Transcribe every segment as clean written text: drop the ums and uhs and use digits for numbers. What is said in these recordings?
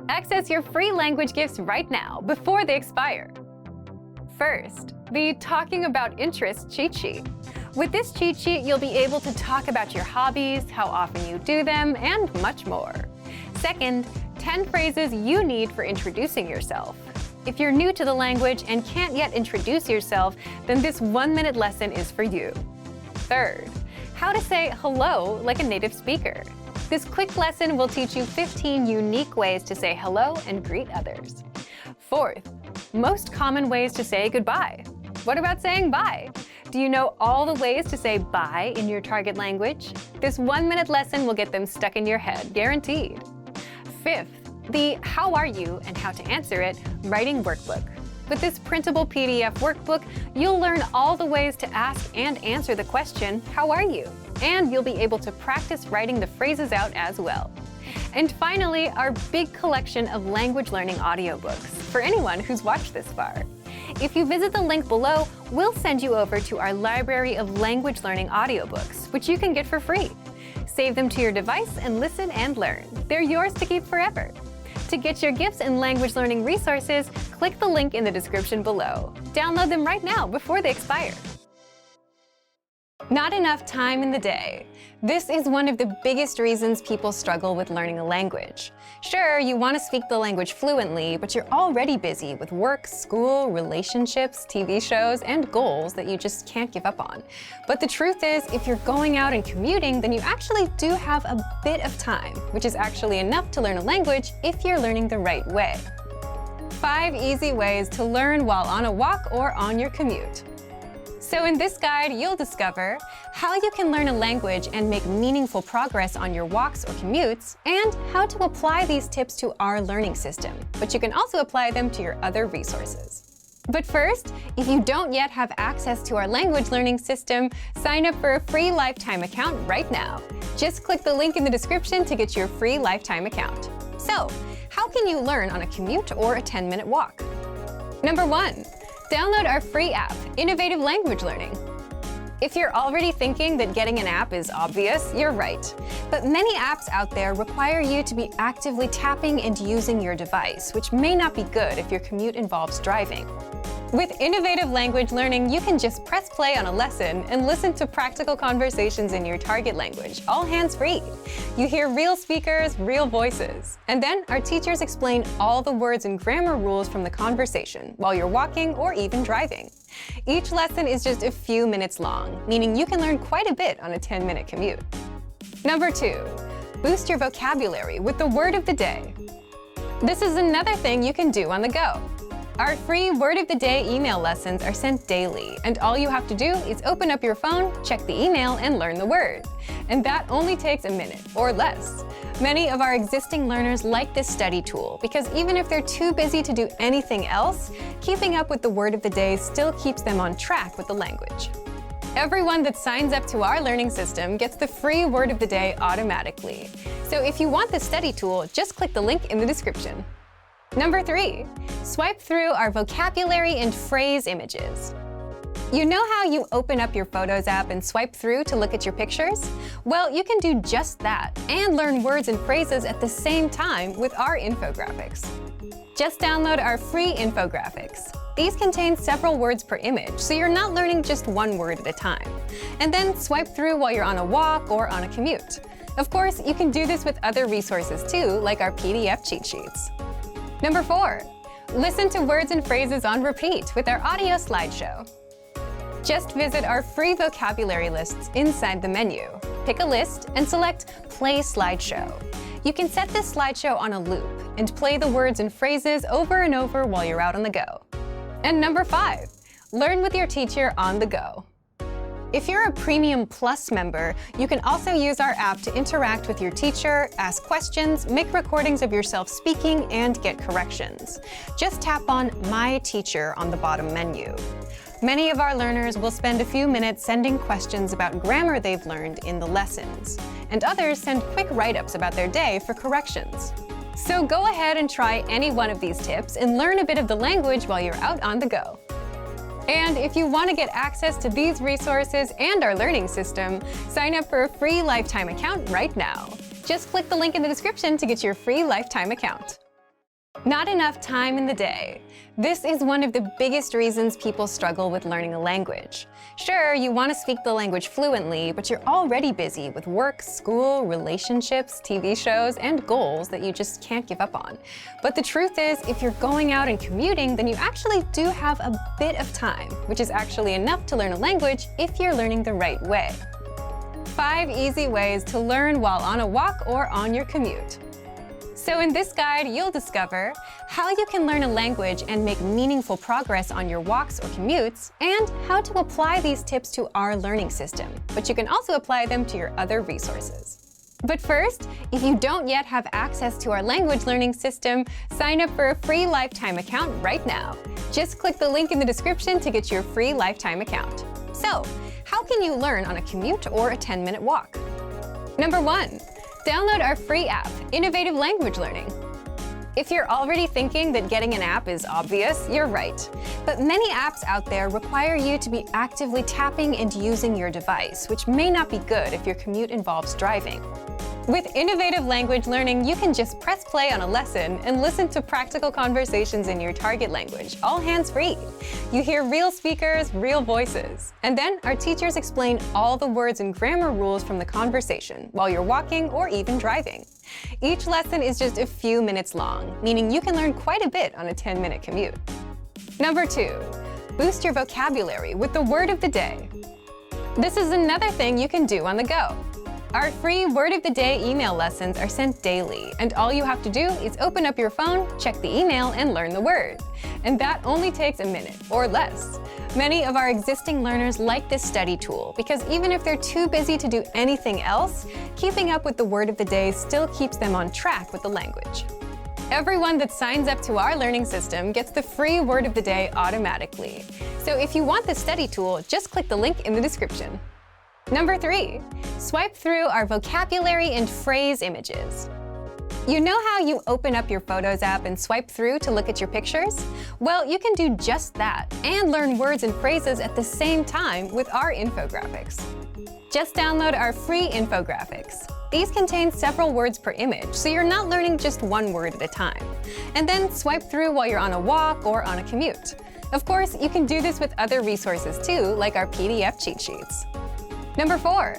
Access your free language gifts right now before they expire. First, the Talking About Interests cheat sheet. With this cheat sheet, you'll be able to talk about your hobbies, how often you do them, and much more. Second, 10 phrases you need for introducing yourself. If you're new to the language and can't yet introduce yourself, then this 1-minute lesson is for you. Third, how to say hello like a native speaker. This quick lesson will teach you 15 unique ways to say hello and greet others. Fourth, most common ways to say goodbye. What about saying bye? Do you know all the ways to say bye in your target language? This 1-minute lesson will get them stuck in your head, guaranteed. Fifth, the How Are You and How to Answer It writing workbook. With this printable PDF workbook, you'll learn all the ways to ask and answer the question, how are you? And you'll be able to practice writing the phrases out as well. And finally, our big collection of language learning audiobooks for anyone who's watched this far. If you visit the link below, we'll send you over to our library of language learning audiobooks, which you can get for free. Save them to your device and listen and learn. They're yours to keep forever. To get your gifts and language learning resources, click the link in the description below. Download them right now before they expire. Not enough time in the day. This is one of the biggest reasons people struggle with learning a language. Sure, you want to speak the language fluently, but you're already busy with work, school, relationships, TV shows, and goals that you just can't give up on. But the truth is, if you're going out and commuting, then you actually do have a bit of time, which is actually enough to learn a language if you're learning the right way. 5 easy ways to learn while on a walk or on your commute. So in this guide, you'll discover how you can learn a language and make meaningful progress on your walks or commutes, and how to apply these tips to our learning system. But you can also apply them to your other resources. But first, if you don't yet have access to our language learning system, sign up for a free lifetime account right now. Just click the link in the description to get your free lifetime account. So, how can you learn on a commute or a 10-minute walk? Number 1. Download our free app, Innovative Language Learning. If you're already thinking that getting an app is obvious, you're right. But many apps out there require you to be actively tapping and using your device, which may not be good if your commute involves driving. With Innovative Language Learning, you can just press play on a lesson and listen to practical conversations in your target language, all hands-free. You hear real speakers, real voices. And then our teachers explain all the words and grammar rules from the conversation while you're walking or even driving. Each lesson is just a few minutes long, meaning you can learn quite a bit on a 10-minute commute. Number 2, boost your vocabulary with the word of the day. This is another thing you can do on the go. Our free Word of the Day email lessons are sent daily, and all you have to do is open up your phone, check the email, and learn the word. And that only takes a minute, or less. Many of our existing learners like this study tool because even if they're too busy to do anything else, keeping up with the Word of the Day still keeps them on track with the language. Everyone that signs up to our learning system gets the free Word of the Day automatically. So if you want the study tool, just click the link in the description. Number 3, swipe through our vocabulary and phrase images. You know how you open up your Photos app and swipe through to look at your pictures? Well, you can do just that and learn words and phrases at the same time with our infographics. Just download our free infographics. These contain several words per image, so you're not learning just one word at a time. And then swipe through while you're on a walk or on a commute. Of course, you can do this with other resources too, like our PDF cheat sheets. Number 4, listen to words and phrases on repeat with our audio slideshow. Just visit our free vocabulary lists inside the menu. Pick a list and select Play Slideshow. You can set this slideshow on a loop and play the words and phrases over and over while you're out on the go. And number 5, learn with your teacher on the go. If you're a Premium Plus member, you can also use our app to interact with your teacher, ask questions, make recordings of yourself speaking, and get corrections. Just tap on My Teacher on the bottom menu. Many of our learners will spend a few minutes sending questions about grammar they've learned in the lessons, and others send quick write-ups about their day for corrections. So go ahead and try any one of these tips and learn a bit of the language while you're out on the go. And if you want to get access to these resources and our learning system, sign up for a free lifetime account right now. Just click the link in the description to get your free lifetime account. Not enough time in the day. This is one of the biggest reasons people struggle with learning a language. Sure, you want to speak the language fluently, but you're already busy with work, school, relationships, TV shows, and goals that you just can't give up on. But the truth is, if you're going out and commuting, then you actually do have a bit of time, which is actually enough to learn a language if you're learning the right way. 5 easy ways to learn while on a walk or on your commute. So in this guide, you'll discover how you can learn a language and make meaningful progress on your walks or commutes, and how to apply these tips to our learning system. But you can also apply them to your other resources. But first, if you don't yet have access to our language learning system, sign up for a free lifetime account right now. Just click the link in the description to get your free lifetime account. So, how can you learn on a commute or a 10-minute walk? Number 1. Download our free app, Innovative Language Learning. If you're already thinking that getting an app is obvious, you're right. But many apps out there require you to be actively tapping and using your device, which may not be good if your commute involves driving. With Innovative Language Learning, you can just press play on a lesson and listen to practical conversations in your target language, all hands-free. You hear real speakers, real voices. And then our teachers explain all the words and grammar rules from the conversation while you're walking or even driving. Each lesson is just a few minutes long, meaning you can learn quite a bit on a 10-minute commute. Number 2, boost your vocabulary with the word of the day. This is another thing you can do on the go. Our free Word of the Day email lessons are sent daily, and all you have to do is open up your phone, check the email, and learn the word. And that only takes a minute, or less. Many of our existing learners like this study tool because even if they're too busy to do anything else, keeping up with the Word of the Day still keeps them on track with the language. Everyone that signs up to our learning system gets the free Word of the Day automatically. So if you want this study tool, just click the link in the description. Number 3, swipe through our vocabulary and phrase images. You know how you open up your Photos app and swipe through to look at your pictures? Well, you can do just that and learn words and phrases at the same time with our infographics. Just download our free infographics. These contain several words per image, so you're not learning just one word at a time. And then swipe through while you're on a walk or on a commute. Of course, you can do this with other resources too, like our PDF cheat sheets. Number 4,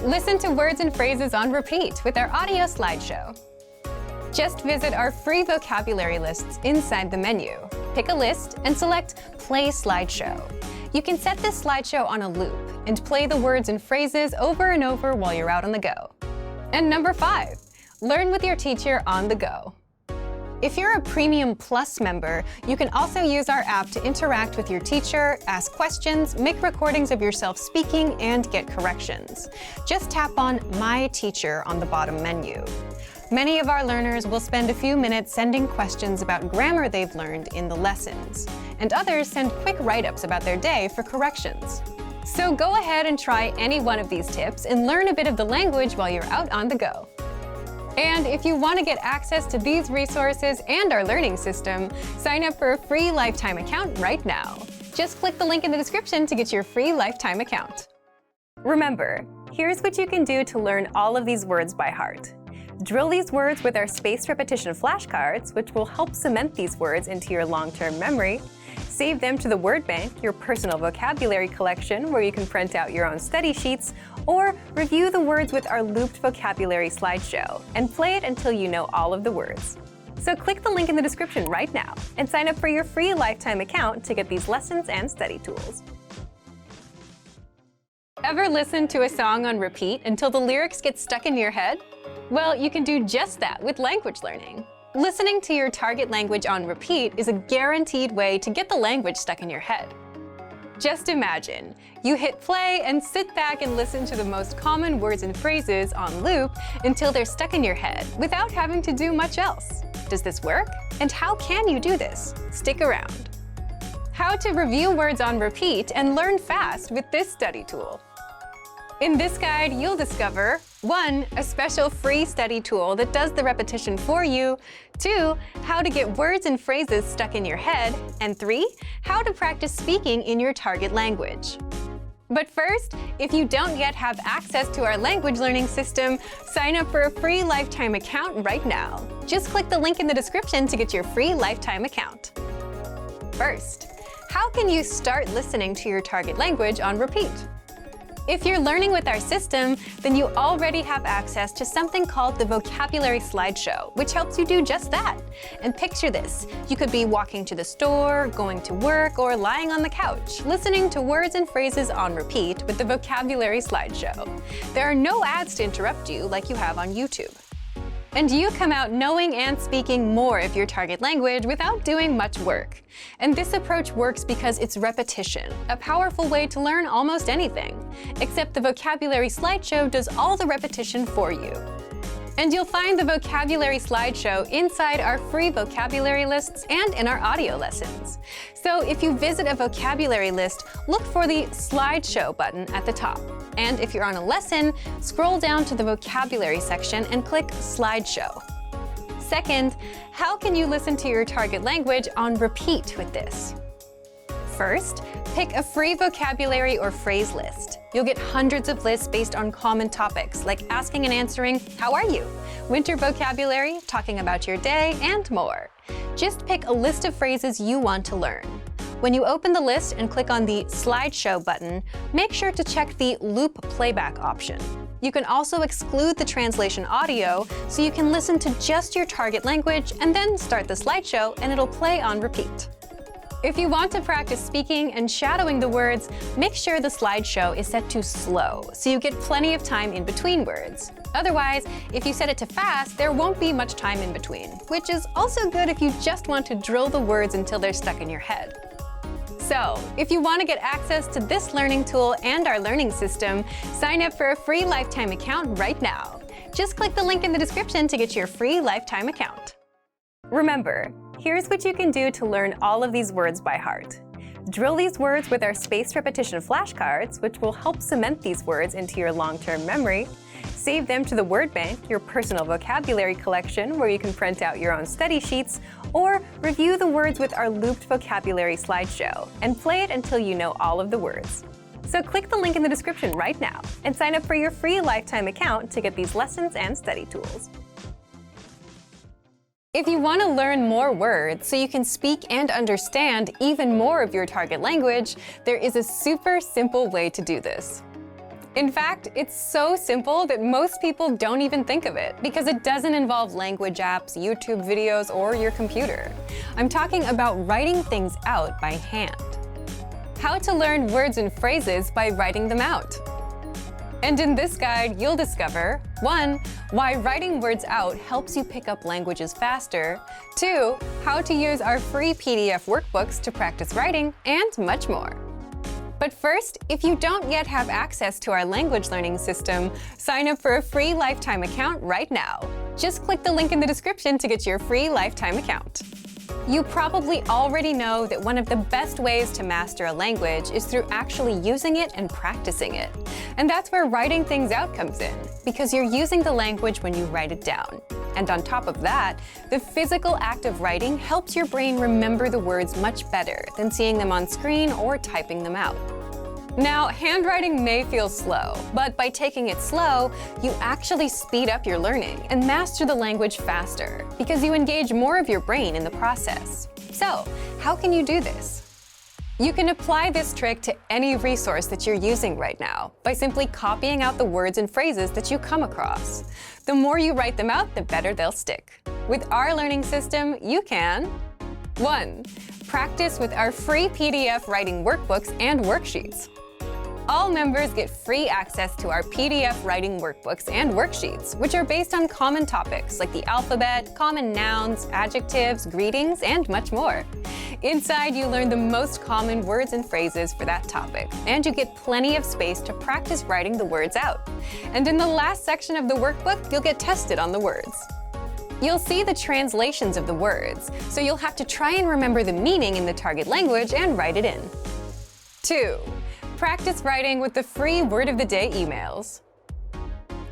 listen to words and phrases on repeat with our audio slideshow. Just visit our free vocabulary lists inside the menu. Pick a list and select Play Slideshow. You can set this slideshow on a loop and play the words and phrases over and over while you're out on the go. And number 5, learn with your teacher on the go. If you're a Premium Plus member, you can also use our app to interact with your teacher, ask questions, make recordings of yourself speaking, and get corrections. Just tap on My Teacher on the bottom menu. Many of our learners will spend a few minutes sending questions about grammar they've learned in the lessons, and others send quick write-ups about their day for corrections. So go ahead and try any one of these tips and learn a bit of the language while you're out on the go. And if you want to get access to these resources and our learning system, sign up for a free lifetime account right now. Just click the link in the description to get your free lifetime account. Remember, here's what you can do to learn all of these words by heart. Drill these words with our spaced repetition flashcards, which will help cement these words into your long-term memory. Save them to the word bank, your personal vocabulary collection, where you can print out your own study sheets, or review the words with our looped vocabulary slideshow and play it until you know all of the words. So click the link in the description right now and sign up for your free lifetime account to get these lessons and study tools. Ever listen to a song on repeat until the lyrics get stuck in your head? Well, you can do just that with language learning. Listening to your target language on repeat is a guaranteed way to get the language stuck in your head. Just imagine, you hit play and sit back and listen to the most common words and phrases on loop until they're stuck in your head without having to do much else. Does this work? And how can you do this? Stick around. How to review words on repeat and learn fast with this study tool. In this guide, you'll discover 1. A special free study tool that does the repetition for you, 2. How to get words and phrases stuck in your head, and 3. How to practice speaking in your target language. But first, if you don't yet have access to our language learning system, sign up for a free lifetime account right now. Just click the link in the description to get your free lifetime account. First, how can you start listening to your target language on repeat? If you're learning with our system, then you already have access to something called the vocabulary slideshow, which helps you do just that. And picture this. You could be walking to the store, going to work, or lying on the couch, listening to words and phrases on repeat with the vocabulary slideshow. There are no ads to interrupt you like you have on YouTube. And you come out knowing and speaking more of your target language without doing much work. And this approach works because it's repetition, a powerful way to learn almost anything. Except the vocabulary slideshow does all the repetition for you. And you'll find the vocabulary slideshow inside our free vocabulary lists and in our audio lessons. So if you visit a vocabulary list, look for the slideshow button at the top. And if you're on a lesson, scroll down to the vocabulary section and click slideshow. Second, how can you listen to your target language on repeat with this? First, pick a free vocabulary or phrase list. You'll get hundreds of lists based on common topics, like asking and answering, "How are you?" Winter vocabulary, talking about your day, and more. Just pick a list of phrases you want to learn. When you open the list and click on the slideshow button, make sure to check the loop playback option. You can also exclude the translation audio so you can listen to just your target language and then start the slideshow and it'll play on repeat. If you want to practice speaking and shadowing the words, make sure the slideshow is set to slow so you get plenty of time in between words. Otherwise, if you set it to fast, there won't be much time in between, which is also good if you just want to drill the words until they're stuck in your head. So, if you want to get access to this learning tool and our learning system, sign up for a free lifetime account right now. Just click the link in the description to get your free lifetime account. Remember, here's what you can do to learn all of these words by heart. Drill these words with our spaced repetition flashcards, which will help cement these words into your long-term memory. Save them to the word bank, your personal vocabulary collection, where you can print out your own study sheets, or review the words with our looped vocabulary slideshow, and play it until you know all of the words. So click the link in the description right now and sign up for your free lifetime account to get these lessons and study tools. If you want to learn more words so you can speak and understand even more of your target language, there is a super simple way to do this. In fact, it's so simple that most people don't even think of it because it doesn't involve language apps, YouTube videos, or your computer. I'm talking about writing things out by hand. How to learn words and phrases by writing them out. And in this guide, you'll discover 1. Why writing words out helps you pick up languages faster, 2. How to use our free PDF workbooks to practice writing, and much more. But first, if you don't yet have access to our language learning system, sign up for a free lifetime account right now. Just click the link in the description to get your free lifetime account. You probably already know that one of the best ways to master a language is through actually using it and practicing it. And that's where writing things out comes in, because you're using the language when you write it down. And on top of that, the physical act of writing helps your brain remember the words much better than seeing them on screen or typing them out. Now, handwriting may feel slow, but by taking it slow, you actually speed up your learning and master the language faster because you engage more of your brain in the process. So, how can you do this? You can apply this trick to any resource that you're using right now by simply copying out the words and phrases that you come across. The more you write them out, the better they'll stick. With our learning system, you can 1. Practice with our free PDF writing workbooks and worksheets. All members get free access to our PDF writing workbooks and worksheets, which are based on common topics like the alphabet, common nouns, adjectives, greetings, and much more. Inside, you learn the most common words and phrases for that topic, and you get plenty of space to practice writing the words out. And in the last section of the workbook, you'll get tested on the words. You'll see the translations of the words, so you'll have to try and remember the meaning in the target language and write it in. 2. Practice writing with the free Word of the Day emails.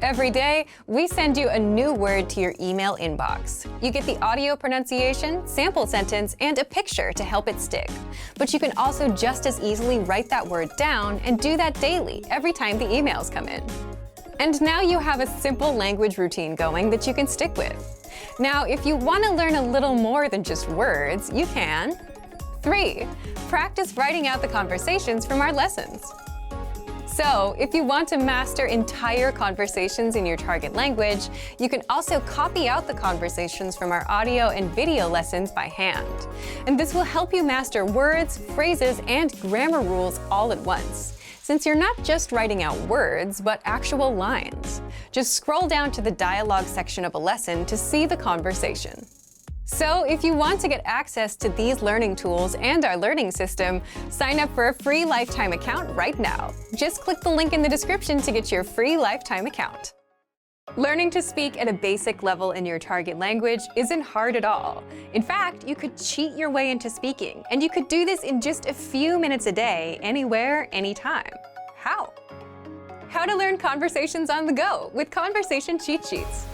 Every day, we send you a new word to your email inbox. You get the audio pronunciation, sample sentence, and a picture to help it stick. But you can also just as easily write that word down and do that daily, every time the emails come in. And now you have a simple language routine going that you can stick with. Now, if you want to learn a little more than just words, you can. 3. Practice writing out the conversations from our lessons. So, if you want to master entire conversations in your target language, you can also copy out the conversations from our audio and video lessons by hand. And this will help you master words, phrases, and grammar rules all at once, since you're not just writing out words, but actual lines. Just scroll down to the dialogue section of a lesson to see the conversation. So if you want to get access to these learning tools and our learning system, sign up for a free lifetime account right now. Just click the link in the description to get your free lifetime account. Learning to speak at a basic level in your target language isn't hard at all. In fact, you could cheat your way into speaking, and you could do this in just a few minutes a day, anywhere, anytime. How? How to learn conversations on the go with conversation cheat sheets.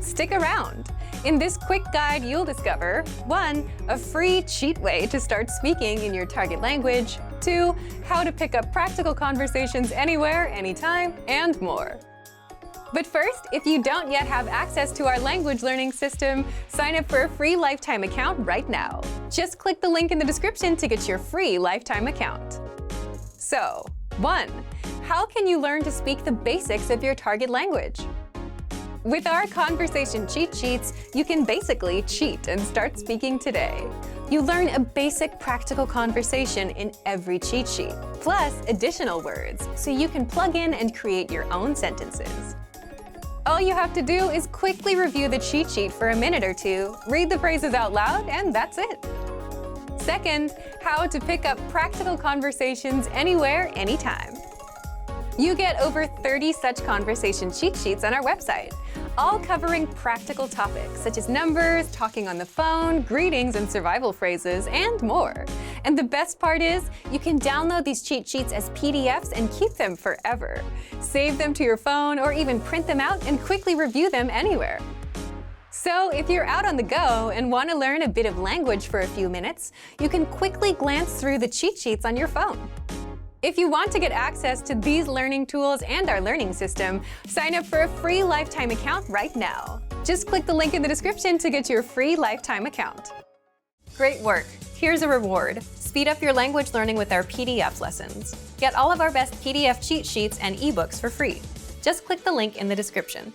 Stick around. In this quick guide, you'll discover 1. A free cheat way to start speaking in your target language, 2. How to pick up practical conversations anywhere, anytime, and more. But first, if you don't yet have access to our language learning system, sign up for a free lifetime account right now. Just click the link in the description to get your free lifetime account. So, 1. How can you learn to speak the basics of your target language? With our conversation cheat sheets, you can basically cheat and start speaking today. You learn a basic practical conversation in every cheat sheet, plus additional words, so you can plug in and create your own sentences. All you have to do is quickly review the cheat sheet for a minute or two, read the phrases out loud, and that's it. 2. How to pick up practical conversations anywhere, anytime. You get over 30 such conversation cheat sheets on our website, all covering practical topics such as numbers, talking on the phone, greetings and survival phrases, and more. And the best part is, you can download these cheat sheets as PDFs and keep them forever. Save them to your phone or even print them out and quickly review them anywhere. So if you're out on the go and want to learn a bit of language for a few minutes, you can quickly glance through the cheat sheets on your phone. If you want to get access to these learning tools and our learning system, sign up for a free lifetime account right now. Just click the link in the description to get your free lifetime account. Great work! Here's a reward. Speed up your language learning with our PDF lessons. Get all of our best PDF cheat sheets and ebooks for free. Just click the link in the description.